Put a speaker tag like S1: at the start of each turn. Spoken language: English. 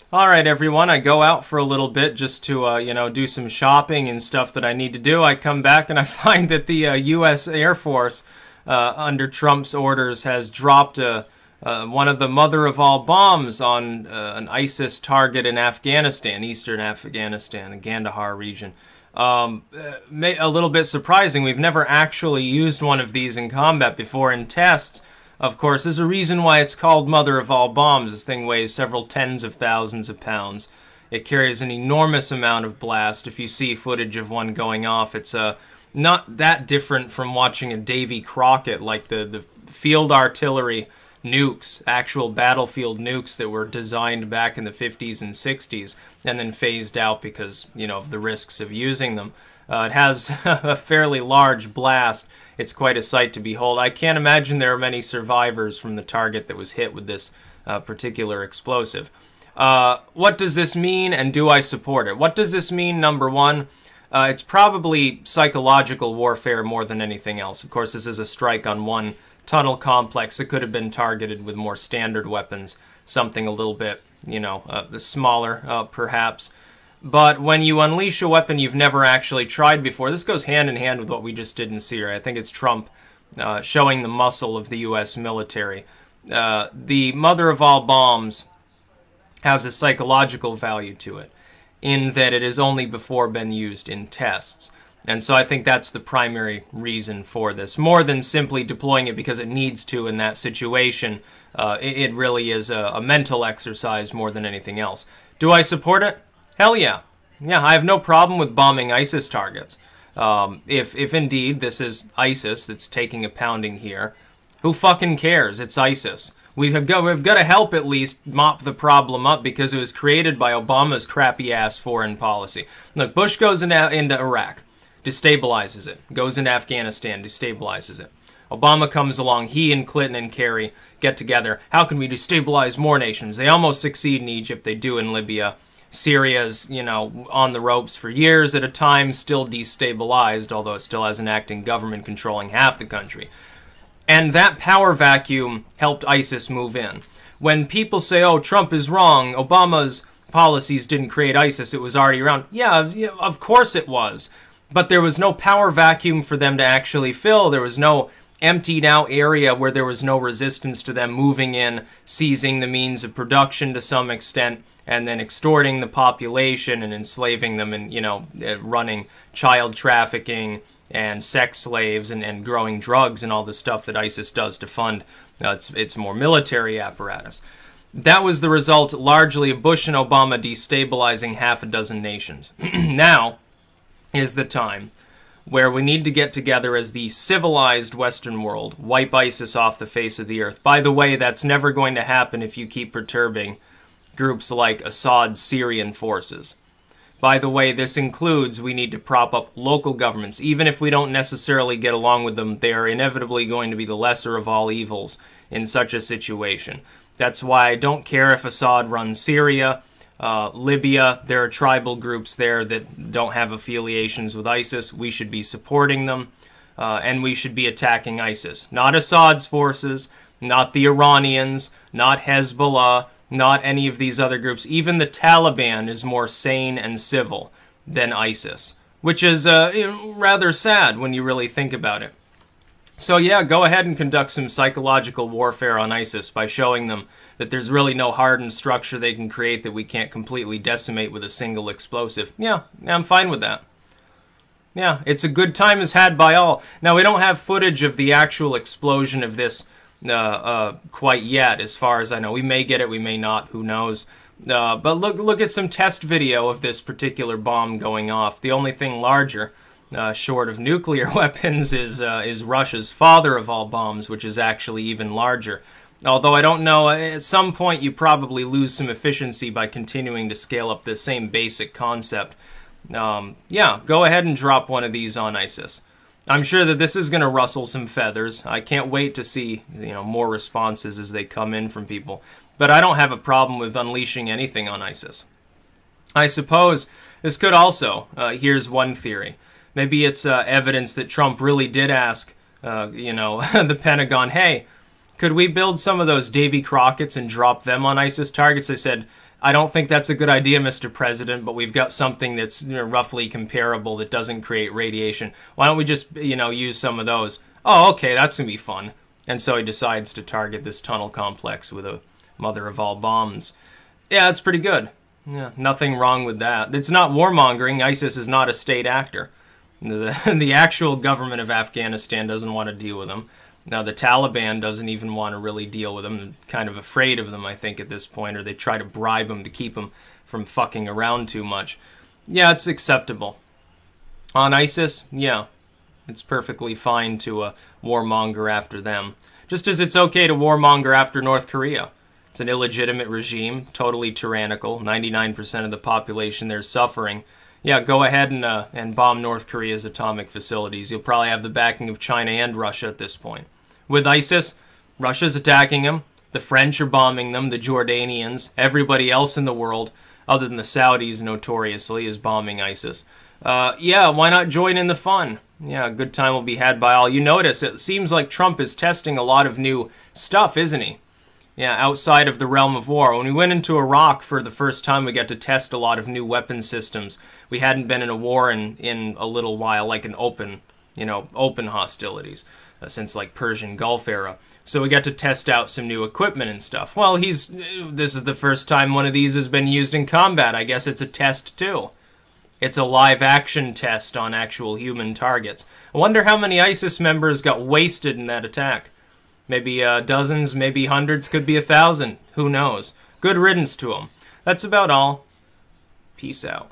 S1: All right, everyone, I go out for a little bit just to, do some shopping and stuff that I need to do. I come back and I find that the U.S. Air Force, under Trump's orders, has dropped one of the mother of all bombs on an ISIS target in Afghanistan, eastern Afghanistan, the Kandahar region. A little bit surprising. We've never actually used one of these in combat before in tests. Of course, there's a reason why it's called mother of all bombs. This thing weighs several tens of thousands of pounds. It carries an enormous amount of blast. If you see footage of one going off, it's not that different from watching a Davy Crockett, like the field artillery nukes, actual battlefield nukes that were designed back in the 50s and 60s and then phased out because, of the risks of using them. It has a fairly large blast. It's quite a sight to behold. I can't imagine there are many survivors from the target that was hit with this particular explosive. What does this mean, and do I support it? What does this mean? Number one, it's probably psychological warfare more than anything else. Of course, this is a strike on one tunnel complex. It could have been targeted with more standard weapons, something a little bit, smaller, perhaps. But when you unleash a weapon you've never actually tried before, this goes hand in hand with what we just did in Syria. I think it's Trump showing the muscle of the U.S. military. The mother of all bombs has a psychological value to it, in that it has only before been used in tests. And so I think that's the primary reason for this. More than simply deploying it because it needs to in that situation, it really is a mental exercise more than anything else. Do I support it? Hell yeah. Yeah, I have no problem with bombing ISIS targets. If indeed this is ISIS that's taking a pounding here, who fucking cares? It's ISIS. We've got to help at least mop the problem up because it was created by Obama's crappy-ass foreign policy. Look, Bush goes into Iraq, destabilizes it. Goes into Afghanistan, destabilizes it. Obama comes along, he and Clinton and Kerry get together. How can we destabilize more nations? They almost succeed in Egypt, they do in Libya. Syria's, on the ropes for years at a time, still destabilized, although it still has an acting government controlling half the country. And that power vacuum helped ISIS move in. When people say, oh, Trump is wrong, Obama's policies didn't create ISIS, it was already around. Yeah, of course it was. But there was no power vacuum for them to actually fill. There was no emptied out area where there was no resistance to them moving in, seizing the means of production to some extent, and then extorting the population and enslaving them and, running child trafficking and sex slaves and growing drugs and all the stuff that ISIS does to fund its more military apparatus. That was the result largely of Bush and Obama destabilizing half a dozen nations. Now is the time where we need to get together as the civilized Western world, wipe ISIS off the face of the earth. By the way, that's never going to happen if you keep perturbing groups like Assad's Syrian forces. By the way, this includes we need to prop up local governments. Even if we don't necessarily get along with them, they are inevitably going to be the lesser of all evils in such a situation. That's why I don't care if Assad runs Syria, Libya. There are tribal groups there that don't have affiliations with ISIS. We should be supporting them, and we should be attacking ISIS. Not Assad's forces, not the Iranians, not Hezbollah, not any of these other groups. Even the Taliban is more sane and civil than ISIS, which is rather sad when you really think about it. So yeah, go ahead and conduct some psychological warfare on ISIS by showing them that there's really no hardened structure they can create that we can't completely decimate with a single explosive. Yeah, I'm fine with that. Yeah, it's a good time is had by all. Now, we don't have footage of the actual explosion of this quite yet, as far as I know. We may get it, we may not, who knows. But look at some test video of this particular bomb going off. The only thing larger, short of nuclear weapons, is Russia's father of all bombs, which is actually even larger. Although I don't know, at some point you probably lose some efficiency by continuing to scale up the same basic concept. Yeah, go ahead and drop one of these on ISIS. I'm sure that this is going to rustle some feathers. I can't wait to see, more responses as they come in from people. But I don't have a problem with unleashing anything on ISIS. I suppose this could also, here's one theory. Maybe it's evidence that Trump really did ask, the Pentagon, hey, could we build some of those Davy Crockett's and drop them on ISIS targets? They said, I don't think that's a good idea, Mr. President, but we've got something that's, you know, roughly comparable that doesn't create radiation. Why don't we just, you know, use some of those? Oh, okay, that's going to be fun. And so he decides to target this tunnel complex with a mother of all bombs. Yeah, it's pretty good. Yeah, nothing wrong with that. It's not warmongering. ISIS is not a state actor. The actual government of Afghanistan doesn't want to deal with them. Now, the Taliban doesn't even want to really deal with them. They're kind of afraid of them, I think, at this point, or they try to bribe them to keep them from fucking around too much. Yeah, it's acceptable. On ISIS, yeah, it's perfectly fine to warmonger after them. Just as it's okay to warmonger after North Korea. It's an illegitimate regime, totally tyrannical. 99% of the population there is suffering. Yeah, go ahead and bomb North Korea's atomic facilities. You'll probably have the backing of China and Russia at this point. With ISIS, Russia's attacking them. The French are bombing them. The Jordanians, everybody else in the world, other than the Saudis, notoriously, is bombing ISIS. Yeah, why not join in the fun? Yeah, a good time will be had by all. You notice, it seems like Trump is testing a lot of new stuff, isn't he? Yeah, outside of the realm of war. When we went into Iraq for the first time, we got to test a lot of new weapon systems. We hadn't been in a war in a little while, like an open, you know, open hostilities, since like Persian Gulf era. So we got to test out some new equipment and stuff. Well, this is the first time one of these has been used in combat. I guess it's a test too. It's a live action test on actual human targets. I wonder how many ISIS members got wasted in that attack. Maybe dozens, maybe hundreds, could be 1,000. Who knows? Good riddance to them. That's about all. Peace out.